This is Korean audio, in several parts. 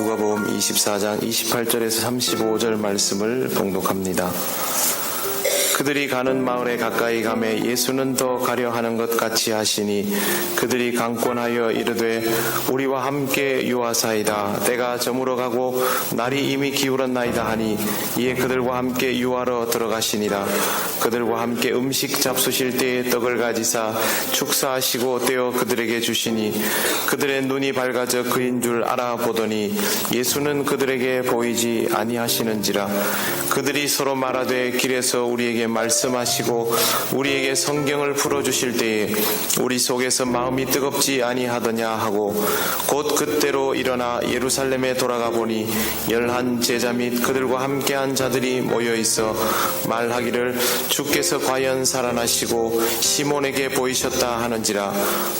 누가복음 24장 28절에서 35절 말씀을 봉독합니다. 그들이 가는 마을에 가까이 가매 예수는 더 가려 하는 것 같이 하시니 그들이 강권하여 이르되 우리와 함께 유하사이다. 때가 저물어 가고 날이 이미 기울었나이다 하니 이에 그들과 함께 유하러 들어가시니라. 그들과 함께 음식 잡수실 때에 떡을 가지사 축사하시고 떼어 그들에게 주시니 그들의 눈이 밝아져 그인 줄 알아보더니 예수는 그들에게 보이지 아니하시는지라. 그들이 서로 말하되 길에서 우리에게 말씀하시고 우리에게 성경을 풀어주실 때에 우리 속에서 마음이 뜨겁지 아니하더냐 하고 곧 그때로 일어나 예루살렘에 돌아가 보니 11 제자 및 그들과 함께한 자들이 모여있어 말하기를 주께서 과연 살아나시고 시몬에게 보이셨다 하는지라.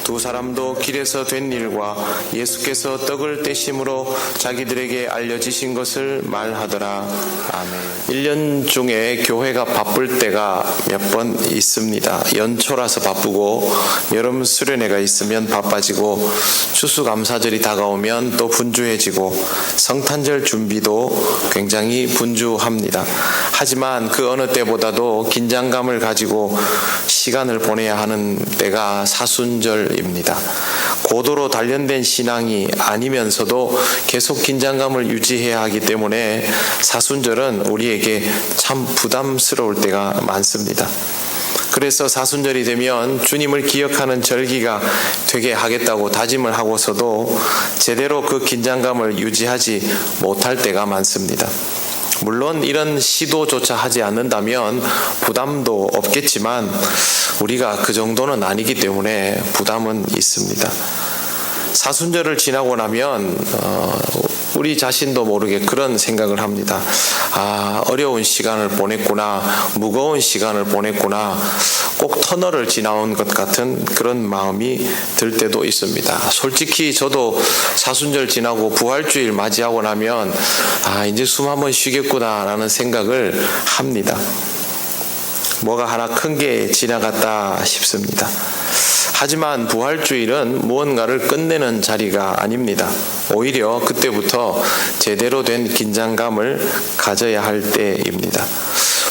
두 사람도 길에서 된 일과 예수께서 떡을 떼심으로 자기들에게 알려지신 것을 말하더라. 아멘. 1년 중에 교회가 바쁠 때가 몇 번 있습니다. 연초라서 바쁘고 여름 수련회가 있으면 바빠지고 추수감사절이 다가오면 또 분주해지고 성탄절 준비도 굉장히 분주합니다. 하지만 그 어느 때보다도 긴장감을 가지고 시간을 보내야 하는 때가 사순절입니다. 고도로 단련된 신앙이 아니면서도 계속 긴장감을 유지해야 하기 때문에 사순절은 우리에게 참 부담스러울 때가 많습니다. 그래서 사순절이 되면 주님을 기억하는 절기가 되게 하겠다고 다짐을 하고서도 제대로 그 긴장감을 유지하지 못할 때가 많습니다. 물론 이런 시도조차 하지 않는다면 부담도 없겠지만 우리가 그 정도는 아니기 때문에 부담은 있습니다. 사순절을 지나고 나면 우리 자신도 모르게 그런 생각을 합니다. 어려운 시간을 보냈구나, 무거운 시간을 보냈구나, 꼭 터널을 지나온 것 같은 그런 마음이 들 때도 있습니다. 솔직히 저도 사순절 지나고 부활주일 맞이하고 나면 이제 숨 한번 쉬겠구나 라는 생각을 합니다. 뭐가 하나 큰 게 지나갔다 싶습니다. 하지만 부활주일은 무언가를 끝내는 자리가 아닙니다. 오히려 그때부터 제대로 된 긴장감을 가져야 할 때입니다.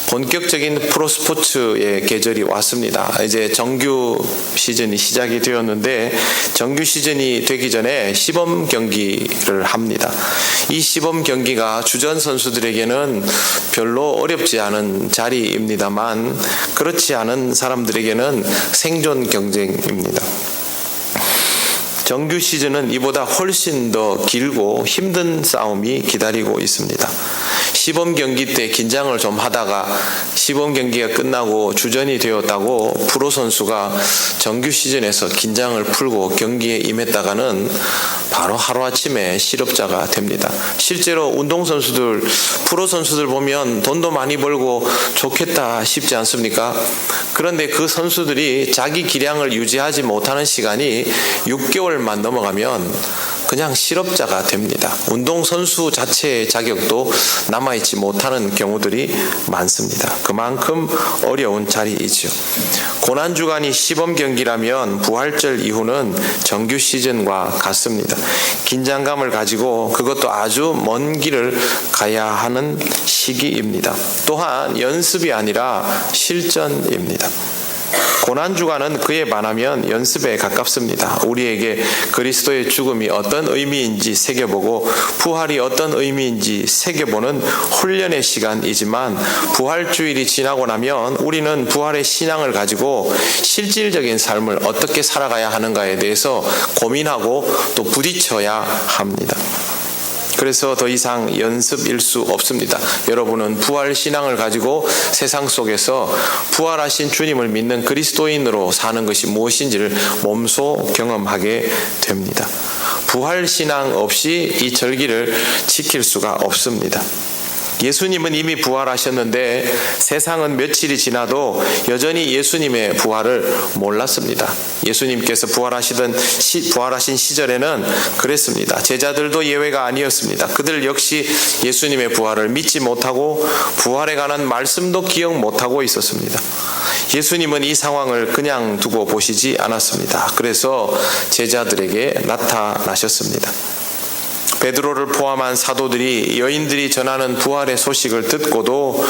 본격적인 프로스포츠의 계절이 왔습니다. 이제 정규 시즌이 시작이 되었는데 정규 시즌이 되기 전에 시범 경기를 합니다. 이 시범 경기가 주전 선수들에게는 별로 어렵지 않은 자리입니다만 그렇지 않은 사람들에게는 생존 경쟁입니다. 정규 시즌은 이보다 훨씬 더 길고 힘든 싸움이 기다리고 있습니다. 시범 경기 때 긴장을 좀 하다가 시범 경기가 끝나고 주전이 되었다고 프로 선수가 정규 시즌에서 긴장을 풀고 경기에 임했다가는 바로 하루아침에 실업자가 됩니다. 실제로 운동선수들, 프로 선수들 보면 돈도 많이 벌고 좋겠다 싶지 않습니까? 그런데 그 선수들이 자기 기량을 유지하지 못하는 시간이 6개월만 넘어가면 그냥 실업자가 됩니다. 운동선수 자체의 자격도 남아있지 못하는 경우들이 많습니다. 그만큼 어려운 자리이죠. 고난주간이 시범 경기라면 부활절 이후는 정규 시즌과 같습니다. 긴장감을 가지고 그것도 아주 먼 길을 가야 하는 시기입니다. 또한 연습이 아니라 실전입니다. 고난주간은 그에 반하면 연습에 가깝습니다. 우리에게 그리스도의 죽음이 어떤 의미인지 새겨보고 부활이 어떤 의미인지 새겨보는 훈련의 시간이지만 부활주일이 지나고 나면 우리는 부활의 신앙을 가지고 실질적인 삶을 어떻게 살아가야 하는가에 대해서 고민하고 또 부딪혀야 합니다. 그래서 더 이상 연습일 수 없습니다. 여러분은 부활 신앙을 가지고 세상 속에서 부활하신 주님을 믿는 그리스도인으로 사는 것이 무엇인지를 몸소 경험하게 됩니다. 부활 신앙 없이 이 절기를 지킬 수가 없습니다. 예수님은 이미 부활하셨는데 세상은 며칠이 지나도 여전히 예수님의 부활을 몰랐습니다. 예수님께서 부활하신 시절에는 그랬습니다. 제자들도 예외가 아니었습니다. 그들 역시 예수님의 부활을 믿지 못하고 부활에 관한 말씀도 기억 못하고 있었습니다. 예수님은 이 상황을 그냥 두고 보시지 않았습니다. 그래서 제자들에게 나타나셨습니다. 베드로를 포함한 사도들이 여인들이 전하는 부활의 소식을 듣고도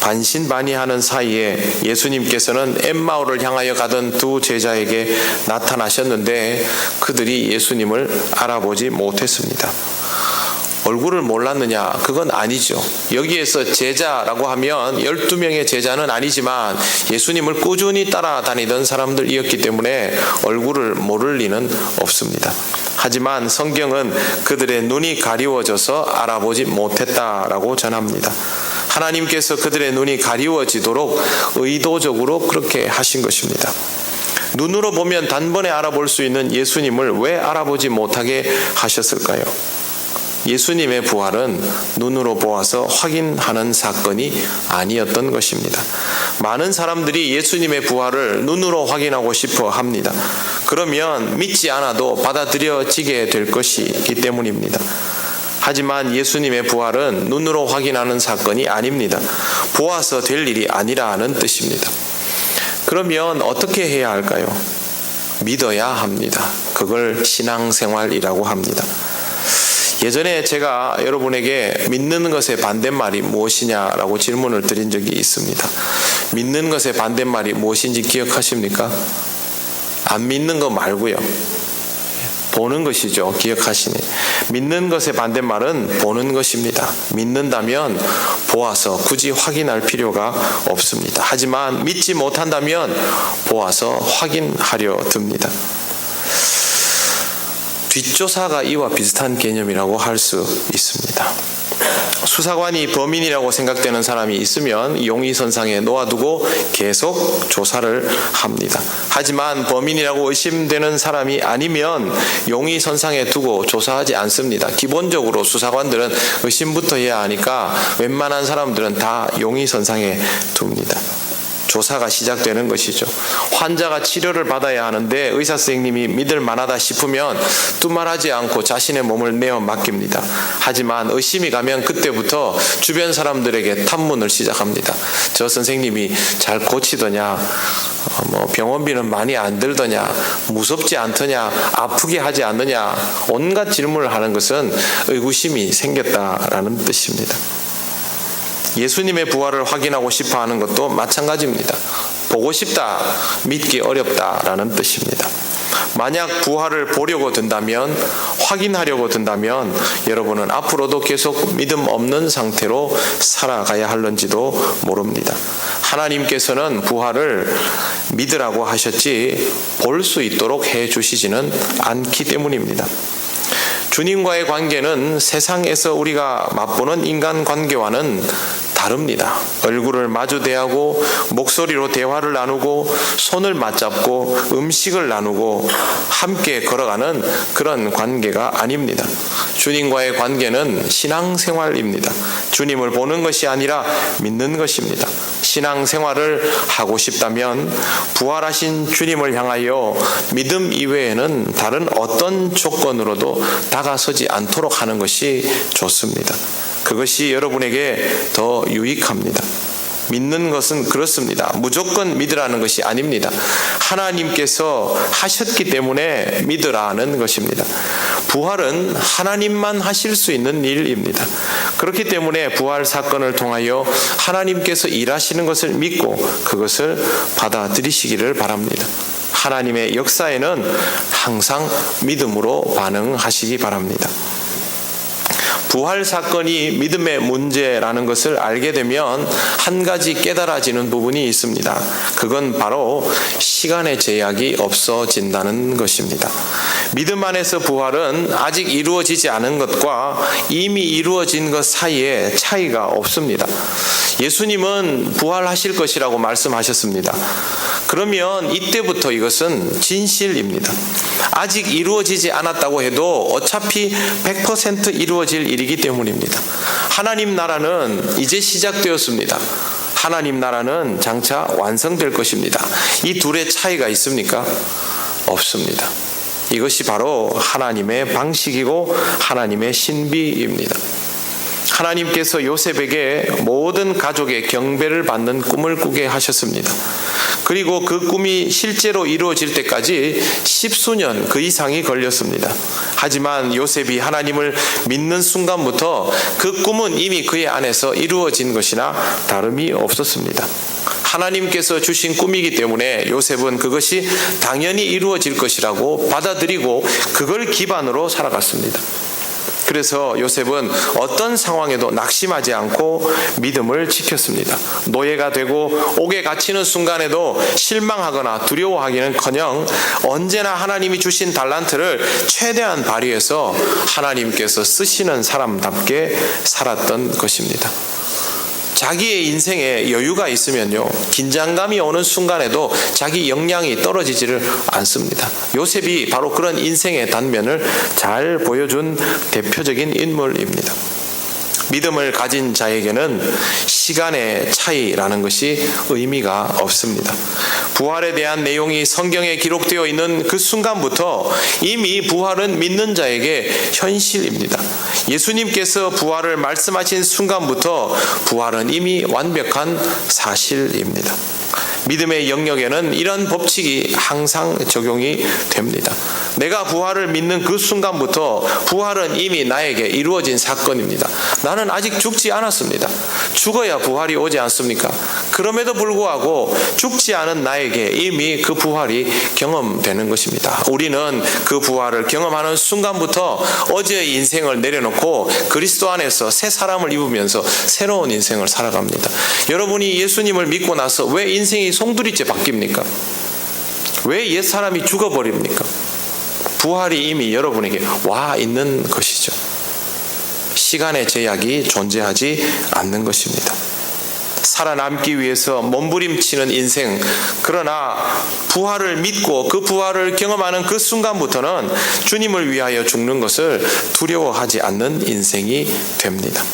반신반의하는 사이에 예수님께서는 엠마오를 향하여 가던 두 제자에게 나타나셨는데 그들이 예수님을 알아보지 못했습니다. 얼굴을 몰랐느냐? 그건 아니죠. 여기에서 제자라고 하면 12명의 제자는 아니지만 예수님을 꾸준히 따라다니던 사람들이었기 때문에 얼굴을 모를 리는 없습니다. 하지만 성경은 그들의 눈이 가리워져서 알아보지 못했다라고 전합니다. 하나님께서 그들의 눈이 가리워지도록 의도적으로 그렇게 하신 것입니다. 눈으로 보면 단번에 알아볼 수 있는 예수님을 왜 알아보지 못하게 하셨을까요? 예수님의 부활은 눈으로 보아서 확인하는 사건이 아니었던 것입니다. 많은 사람들이 예수님의 부활을 눈으로 확인하고 싶어 합니다. 그러면 믿지 않아도 받아들여지게 될 것이기 때문입니다. 하지만 예수님의 부활은 눈으로 확인하는 사건이 아닙니다. 보아서 될 일이 아니라는 뜻입니다. 그러면 어떻게 해야 할까요? 믿어야 합니다. 그걸 신앙생활이라고 합니다. 예전에 제가 여러분에게 믿는 것의 반대말이 무엇이냐라고 질문을 드린 적이 있습니다. 믿는 것의 반대말이 무엇인지 기억하십니까? 안 믿는 거 말고요. 보는 것이죠. 기억하시니. 믿는 것의 반대말은 보는 것입니다. 믿는다면 보아서 굳이 확인할 필요가 없습니다. 하지만 믿지 못한다면 보아서 확인하려 듭니다. 뒷조사가 이와 비슷한 개념이라고 할 수 있습니다. 수사관이 범인이라고 생각되는 사람이 있으면 용의선상에 놓아두고 계속 조사를 합니다. 하지만 범인이라고 의심되는 사람이 아니면 용의선상에 두고 조사하지 않습니다. 기본적으로 수사관들은 의심부터 해야 하니까 웬만한 사람들은 다 용의선상에 둡니다. 조사가 시작되는 것이죠. 환자가 치료를 받아야 하는데 의사 선생님이 믿을 만하다 싶으면 뚜말하지 않고 자신의 몸을 내어 맡깁니다. 하지만 의심이 가면 그때부터 주변 사람들에게 탐문을 시작합니다. 저 선생님이 잘 고치더냐, 병원비는 많이 안 들더냐, 무섭지 않더냐, 아프게 하지 않느냐, 온갖 질문을 하는 것은 의구심이 생겼다라는 뜻입니다. 예수님의 부활을 확인하고 싶어 하는 것도 마찬가지입니다. 보고 싶다, 믿기 어렵다라는 뜻입니다. 만약 부활을 보려고 든다면, 확인하려고 든다면 여러분은 앞으로도 계속 믿음 없는 상태로 살아가야 할는지도 모릅니다. 하나님께서는 부활을 믿으라고 하셨지 볼 수 있도록 해주시지는 않기 때문입니다. 주님과의 관계는 세상에서 우리가 맛보는 인간관계와는 다릅니다. 얼굴을 마주 대하고 목소리로 대화를 나누고 손을 맞잡고 음식을 나누고 함께 걸어가는 그런 관계가 아닙니다. 주님과의 관계는 신앙생활입니다. 주님을 보는 것이 아니라 믿는 것입니다. 신앙생활을 하고 싶다면 부활하신 주님을 향하여 믿음 이외에는 다른 어떤 조건으로도 다가서지 않도록 하는 것이 좋습니다. 그것이 여러분에게 더 유익합니다. 믿는 것은 그렇습니다. 무조건 믿으라는 것이 아닙니다. 하나님께서 하셨기 때문에 믿으라는 것입니다. 부활은 하나님만 하실 수 있는 일입니다. 그렇기 때문에 부활 사건을 통하여 하나님께서 일하시는 것을 믿고 그것을 받아들이시기를 바랍니다. 하나님의 역사에는 항상 믿음으로 반응하시기 바랍니다. 부활 사건이 믿음의 문제라는 것을 알게 되면 한 가지 깨달아지는 부분이 있습니다. 그건 바로 시간의 제약이 없어진다는 것입니다. 믿음 안에서 부활은 아직 이루어지지 않은 것과 이미 이루어진 것 사이에 차이가 없습니다. 예수님은 부활하실 것이라고 말씀하셨습니다. 그러면 이때부터 이것은 진실입니다. 아직 이루어지지 않았다고 해도 어차피 100% 이루어질 일이기 때문입니다. 하나님 나라는 이제 시작되었습니다. 하나님 나라는 장차 완성될 것입니다. 이 둘의 차이가 있습니까? 없습니다. 이것이 바로 하나님의 방식이고 하나님의 신비입니다. 하나님께서 요셉에게 모든 가족의 경배를 받는 꿈을 꾸게 하셨습니다. 그리고 그 꿈이 실제로 이루어질 때까지 10수년 그 이상이 걸렸습니다. 하지만 요셉이 하나님을 믿는 순간부터 그 꿈은 이미 그의 안에서 이루어진 것이나 다름이 없었습니다. 하나님께서 주신 꿈이기 때문에 요셉은 그것이 당연히 이루어질 것이라고 받아들이고 그걸 기반으로 살아갔습니다. 그래서 요셉은 어떤 상황에도 낙심하지 않고 믿음을 지켰습니다. 노예가 되고 옥에 갇히는 순간에도 실망하거나 두려워하기는커녕 언제나 하나님이 주신 달란트를 최대한 발휘해서 하나님께서 쓰시는 사람답게 살았던 것입니다. 자기의 인생에 여유가 있으면요, 긴장감이 오는 순간에도 자기 역량이 떨어지지를 않습니다. 요셉이 바로 그런 인생의 단면을 잘 보여준 대표적인 인물입니다. 믿음을 가진 자에게는 시간의 차이라는 것이 의미가 없습니다. 부활에 대한 내용이 성경에 기록되어 있는 그 순간부터 이미 부활은 믿는 자에게 현실입니다. 예수님께서 부활을 말씀하신 순간부터 부활은 이미 완벽한 사실입니다. 믿음의 영역에는 이런 법칙이 항상 적용이 됩니다. 내가 부활을 믿는 그 순간부터 부활은 이미 나에게 이루어진 사건입니다. 나는 아직 죽지 않았습니다. 죽어야 부활이 오지 않습니까? 그럼에도 불구하고 죽지 않은 나에게 이미 그 부활이 경험되는 것입니다. 우리는 그 부활을 경험하는 순간부터 어제의 인생을 내려놓고 그리스도 안에서 새 사람을 입으면서 새로운 인생을 살아갑니다. 여러분이 예수님을 믿고 나서 왜 인생이 송두리째 바뀝니까? 왜 옛사람이 죽어버립니까? 부활이 이미 여러분에게 와 있는 것이죠. 시간의 제약이 존재하지 않는 것입니다. 살아남기 위해서 몸부림치는 인생, 그러나 부활을 믿고 그 부활을 경험하는 그 순간부터는 주님을 위하여 죽는 것을 두려워하지 않는 인생이 됩니다.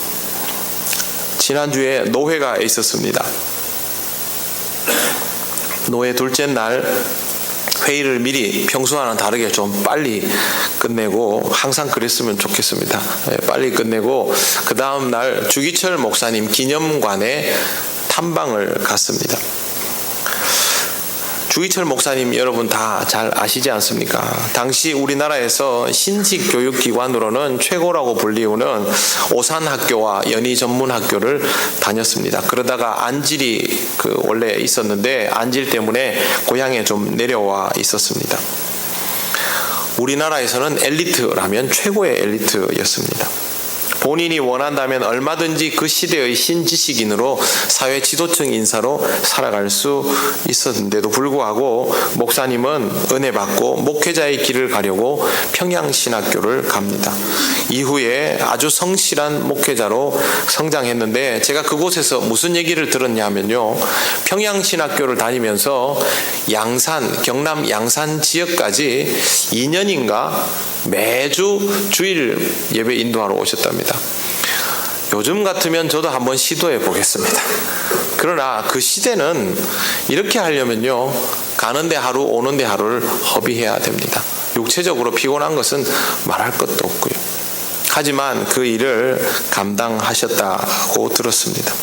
지난주에 노회가 있었습니다. 노회 둘째 날 회의를 미리 평소와는 다르게 좀 빨리 끝내고, 항상 그랬으면 좋겠습니다. 빨리 끝내고 그 다음 날 주기철 목사님 기념관에 탐방을 갔습니다. 주기철 목사님 여러분 다 잘 아시지 않습니까? 당시 우리나라에서 신직 교육기관으로는 최고라고 불리우는 오산학교와 연희전문학교를 다녔습니다. 그러다가 안질이 원래 있었는데 안질 때문에 고향에 좀 내려와 있었습니다. 우리나라에서는 엘리트라면 최고의 엘리트였습니다. 본인이 원한다면 얼마든지 그 시대의 신지식인으로 사회 지도층 인사로 살아갈 수 있었는데도 불구하고 목사님은 은혜 받고 목회자의 길을 가려고 평양신학교를 갑니다. 이후에 아주 성실한 목회자로 성장했는데, 제가 그곳에서 무슨 얘기를 들었냐면요, 평양신학교를 다니면서 양산, 경남 양산 지역까지 2년인가 매주 주일 예배 인도하러 오셨답니다. 요즘 같으면 저도 한번 시도해 보겠습니다. 그러나 그 시대는 이렇게 하려면요, 가는데 하루 오는데 하루를 허비해야 됩니다. 육체적으로 피곤한 것은 말할 것도 없고요. 하지만 그 일을 감당하셨다고 들었습니다.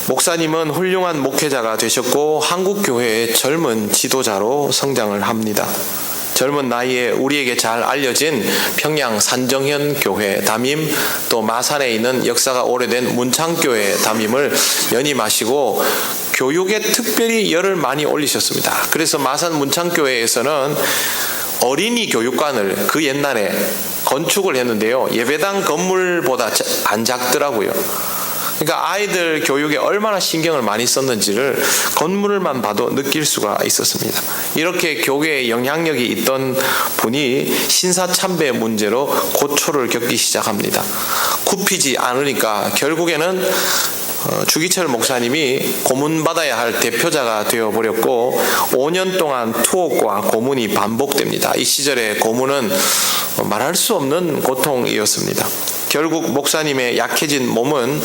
목사님은 훌륭한 목회자가 되셨고 한국교회의 젊은 지도자로 성장을 합니다. 젊은 나이에 우리에게 잘 알려진 평양 산정현 교회 담임, 또 마산에 있는 역사가 오래된 문창교회 담임을 연임하시고 교육에 특별히 열을 많이 올리셨습니다. 그래서 마산 문창교회에서는 어린이 교육관을 그 옛날에 건축을 했는데요, 예배당 건물보다 안 작더라고요. 그러니까 아이들 교육에 얼마나 신경을 많이 썼는지를 건물만 봐도 느낄 수가 있었습니다. 이렇게 교계에 영향력이 있던 분이 신사참배 문제로 고초를 겪기 시작합니다. 굽히지 않으니까 결국에는 주기철 목사님이 고문받아야 할 대표자가 되어버렸고 5년 동안 투옥과 고문이 반복됩니다. 이 시절에 고문은 말할 수 없는 고통이었습니다. 결국 목사님의 약해진 몸은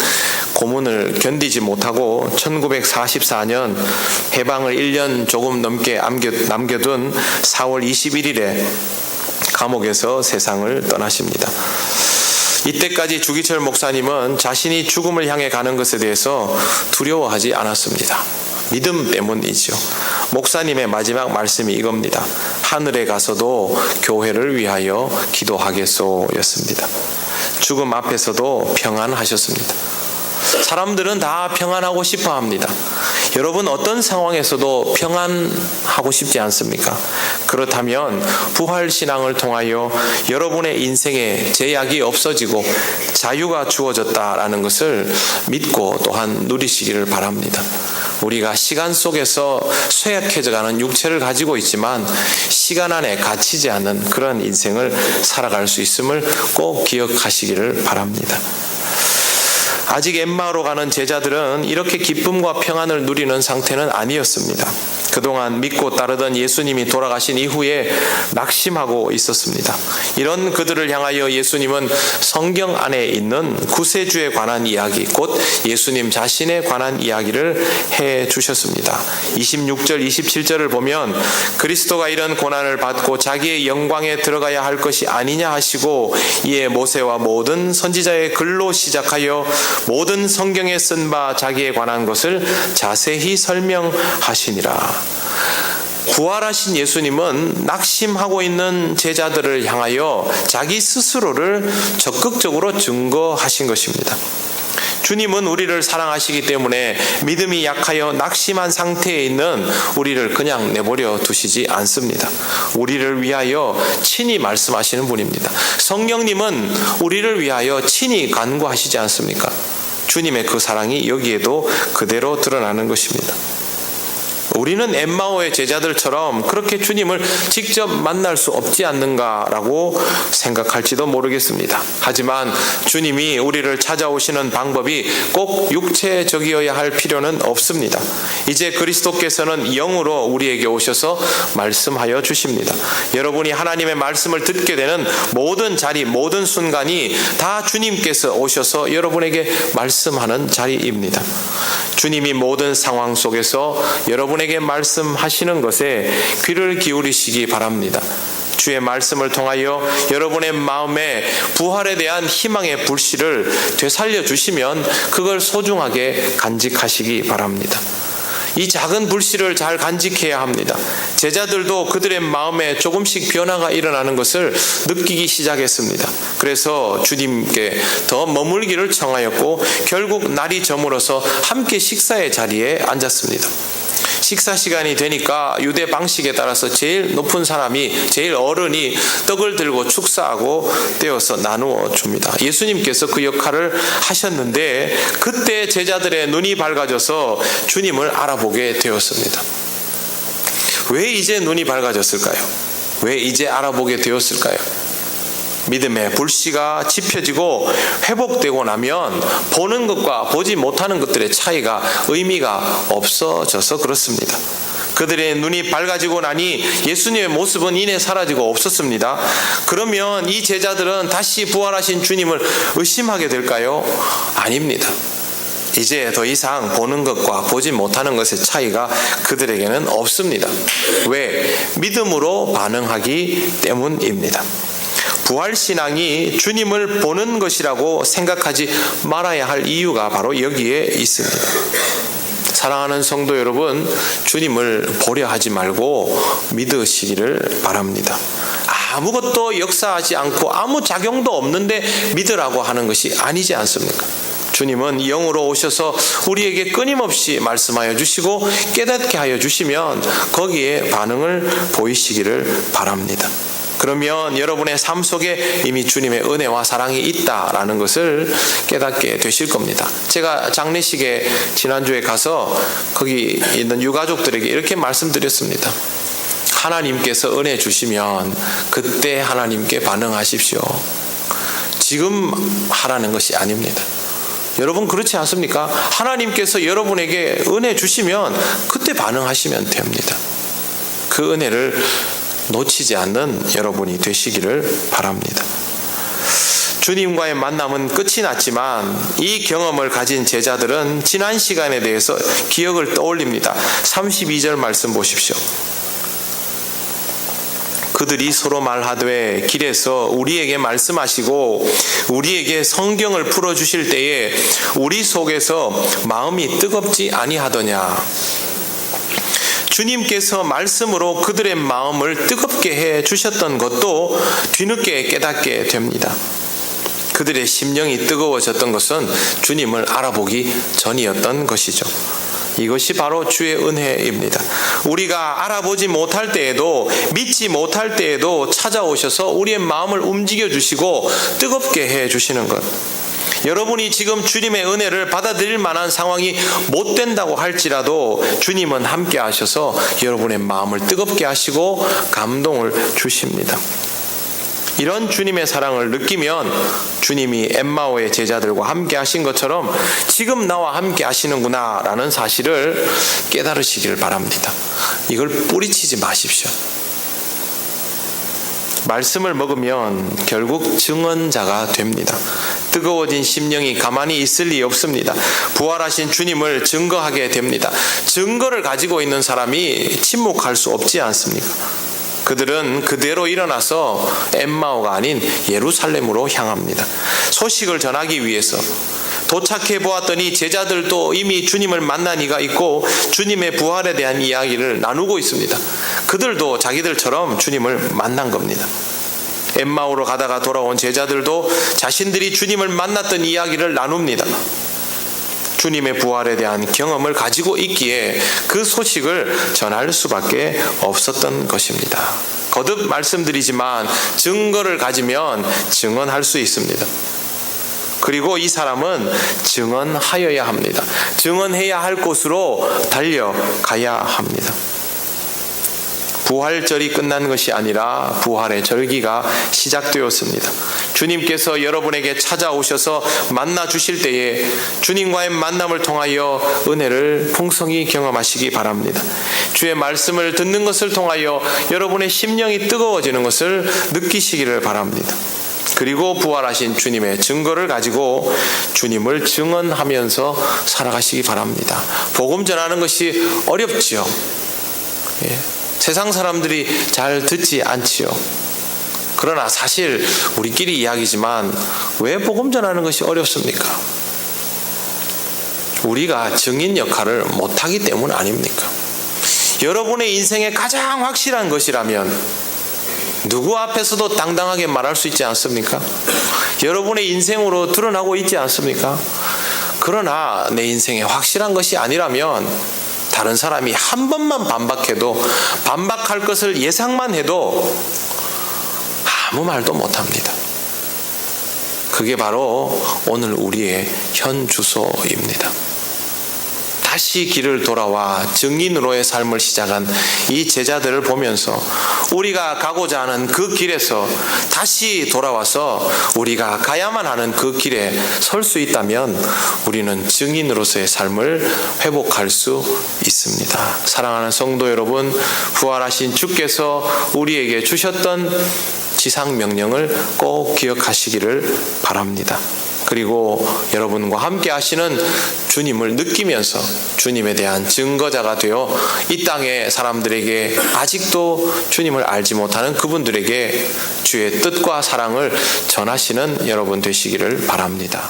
고문을 견디지 못하고 1944년 해방을 1년 조금 넘게 남겨둔 4월 21일에 감옥에서 세상을 떠나십니다. 이때까지 주기철 목사님은 자신이 죽음을 향해 가는 것에 대해서 두려워하지 않았습니다. 믿음 때문이죠. 목사님의 마지막 말씀이 이겁니다. 하늘에 가서도 교회를 위하여 기도하겠소였습니다. 죽음 앞에서도 평안하셨습니다. 사람들은 다 평안하고 싶어 합니다. 여러분 어떤 상황에서도 평안하고 싶지 않습니까? 그렇다면 부활신앙을 통하여 여러분의 인생에 제약이 없어지고 자유가 주어졌다라는 것을 믿고 또한 누리시기를 바랍니다. 우리가 시간 속에서 쇠약해져가는 육체를 가지고 있지만 시간 안에 갇히지 않는 그런 인생을 살아갈 수 있음을 꼭 기억하시기를 바랍니다. 아직 엠마오로 가는 제자들은 이렇게 기쁨과 평안을 누리는 상태는 아니었습니다. 그동안 믿고 따르던 예수님이 돌아가신 이후에 낙심하고 있었습니다. 이런 그들을 향하여 예수님은 성경 안에 있는 구세주에 관한 이야기, 곧 예수님 자신에 관한 이야기를 해 주셨습니다. 26절, 27절을 보면 그리스도가 이런 고난을 받고 자기의 영광에 들어가야 할 것이 아니냐 하시고 이에 모세와 모든 선지자의 글로 시작하여 모든 성경에 쓴 바 자기에 관한 것을 자세히 설명하시니라. 부활하신 예수님은 낙심하고 있는 제자들을 향하여 자기 스스로를 적극적으로 증거하신 것입니다. 주님은 우리를 사랑하시기 때문에 믿음이 약하여 낙심한 상태에 있는 우리를 그냥 내버려 두시지 않습니다. 우리를 위하여 친히 말씀하시는 분입니다. 성령님은 우리를 위하여 친히 간구하시지 않습니까? 주님의 그 사랑이 여기에도 그대로 드러나는 것입니다. 우리는 엠마오의 제자들처럼 그렇게 주님을 직접 만날 수 없지 않는가라고 생각할지도 모르겠습니다. 하지만 주님이 우리를 찾아오시는 방법이 꼭 육체적이어야 할 필요는 없습니다. 이제 그리스도께서는 영으로 우리에게 오셔서 말씀하여 주십니다. 여러분이 하나님의 말씀을 듣게 되는 모든 자리, 모든 순간이 다 주님께서 오셔서 여러분에게 말씀하는 자리입니다. 주님이 모든 상황 속에서 여러분에게 말씀하시는 것에 귀를 기울이시기 바랍니다. 주의 말씀을 통하여 여러분의 마음에 부활에 대한 희망의 불씨를 되살려 주시면 그걸 소중하게 간직하시기 바랍니다. 이 작은 불씨를 잘 간직해야 합니다. 제자들도 그들의 마음에 조금씩 변화가 일어나는 것을 느끼기 시작했습니다. 그래서 주님께 더 머물기를 청하였고 결국 날이 저물어서 함께 식사의 자리에 앉았습니다. 식사 시간이 되니까 유대 방식에 따라서 제일 높은 사람이, 제일 어른이 떡을 들고 축사하고 떼어서 나누어 줍니다. 예수님께서 그 역할을 하셨는데 그때 제자들의 눈이 밝아져서 주님을 알아보게 되었습니다. 왜 이제 눈이 밝아졌을까요? 왜 이제 알아보게 되었을까요? 믿음의 불씨가 지펴지고 회복되고 나면 보는 것과 보지 못하는 것들의 차이가 의미가 없어져서 그렇습니다. 그들의 눈이 밝아지고 나니 예수님의 모습은 이내 사라지고 없었습니다. 그러면 이 제자들은 다시 부활하신 주님을 의심하게 될까요? 아닙니다. 이제 더 이상 보는 것과 보지 못하는 것의 차이가 그들에게는 없습니다. 왜? 믿음으로 반응하기 때문입니다. 부활신앙이 주님을 보는 것이라고 생각하지 말아야 할 이유가 바로 여기에 있습니다. 사랑하는 성도 여러분, 주님을 보려 하지 말고 믿으시기를 바랍니다. 아무것도 역사하지 않고 아무 작용도 없는데 믿으라고 하는 것이 아니지 않습니까? 주님은 영으로 오셔서 우리에게 끊임없이 말씀하여 주시고 깨닫게 하여 주시면 거기에 반응을 보이시기를 바랍니다. 그러면 여러분의 삶 속에 이미 주님의 은혜와 사랑이 있다라는 것을 깨닫게 되실 겁니다. 제가 장례식에 지난주에 가서 거기 있는 유가족들에게 이렇게 말씀드렸습니다. 하나님께서 은혜 주시면 그때 하나님께 반응하십시오. 지금 하라는 것이 아닙니다. 여러분 그렇지 않습니까? 하나님께서 여러분에게 은혜 주시면 그때 반응하시면 됩니다. 그 은혜를 놓치지 않는 여러분이 되시기를 바랍니다. 주님과의 만남은 끝이 났지만 이 경험을 가진 제자들은 지난 시간에 대해서 기억을 떠올립니다. 32절 말씀 보십시오. 그들이 서로 말하되 길에서 우리에게 말씀하시고 우리에게 성경을 풀어주실 때에 우리 속에서 마음이 뜨겁지 아니하더냐. 주님께서 말씀으로 그들의 마음을 뜨겁게 해 주셨던 것도 뒤늦게 깨닫게 됩니다. 그들의 심령이 뜨거워졌던 것은 주님을 알아보기 전이었던 것이죠. 이것이 바로 주의 은혜입니다. 우리가 알아보지 못할 때에도, 믿지 못할 때에도 찾아오셔서 우리의 마음을 움직여 주시고 뜨겁게 해 주시는 것. 여러분이 지금 주님의 은혜를 받아들일 만한 상황이 못 된다고 할지라도 주님은 함께 하셔서 여러분의 마음을 뜨겁게 하시고 감동을 주십니다. 이런 주님의 사랑을 느끼면 주님이 엠마오의 제자들과 함께 하신 것처럼 지금 나와 함께 하시는구나 라는 사실을 깨달으시길 바랍니다. 이걸 뿌리치지 마십시오. 말씀을 먹으면 결국 증언자가 됩니다. 뜨거워진 심령이 가만히 있을 리 없습니다. 부활하신 주님을 증거하게 됩니다. 증거를 가지고 있는 사람이 침묵할 수 없지 않습니까? 그들은 그대로 일어나서 엠마오가 아닌 예루살렘으로 향합니다. 소식을 전하기 위해서 도착해 보았더니 제자들도 이미 주님을 만난 이가 있고 주님의 부활에 대한 이야기를 나누고 있습니다. 그들도 자기들처럼 주님을 만난 겁니다. 엠마오로 가다가 돌아온 제자들도 자신들이 주님을 만났던 이야기를 나눕니다. 주님의 부활에 대한 경험을 가지고 있기에 그 소식을 전할 수밖에 없었던 것입니다. 거듭 말씀드리지만 증거를 가지면 증언할 수 있습니다. 그리고 이 사람은 증언하여야 합니다. 증언해야 할 곳으로 달려가야 합니다. 부활절이 끝난 것이 아니라 부활의 절기가 시작되었습니다. 주님께서 여러분에게 찾아오셔서 만나 주실 때에 주님과의 만남을 통하여 은혜를 풍성히 경험하시기 바랍니다. 주의 말씀을 듣는 것을 통하여 여러분의 심령이 뜨거워지는 것을 느끼시기를 바랍니다. 그리고 부활하신 주님의 증거를 가지고 주님을 증언하면서 살아가시기 바랍니다. 복음 전하는 것이 어렵지요. 세상 사람들이 잘 듣지 않지요. 그러나 사실 우리끼리 이야기지만 왜 복음 전하는 것이 어렵습니까? 우리가 증인 역할을 못하기 때문 아닙니까? 여러분의 인생에 가장 확실한 것이라면 누구 앞에서도 당당하게 말할 수 있지 않습니까? 여러분의 인생으로 드러나고 있지 않습니까? 그러나 내 인생에 확실한 것이 아니라면 다른 사람이 한 번만 반박해도, 반박할 것을 예상만 해도 아무 말도 못합니다. 그게 바로 오늘 우리의 현 주소입니다. 다시 길을 돌아와 증인으로의 삶을 시작한 이 제자들을 보면서 우리가 가고자 하는 그 길에서 다시 돌아와서 우리가 가야만 하는 그 길에 설 수 있다면 우리는 증인으로서의 삶을 회복할 수 있습니다. 사랑하는 성도 여러분, 부활하신 주께서 우리에게 주셨던 지상 명령을 꼭 기억하시기를 바랍니다. 그리고 여러분과 함께 하시는 주님을 느끼면서 주님에 대한 증거자가 되어 이 땅의 사람들에게, 아직도 주님을 알지 못하는 그분들에게 주의 뜻과 사랑을 전하시는 여러분 되시기를 바랍니다.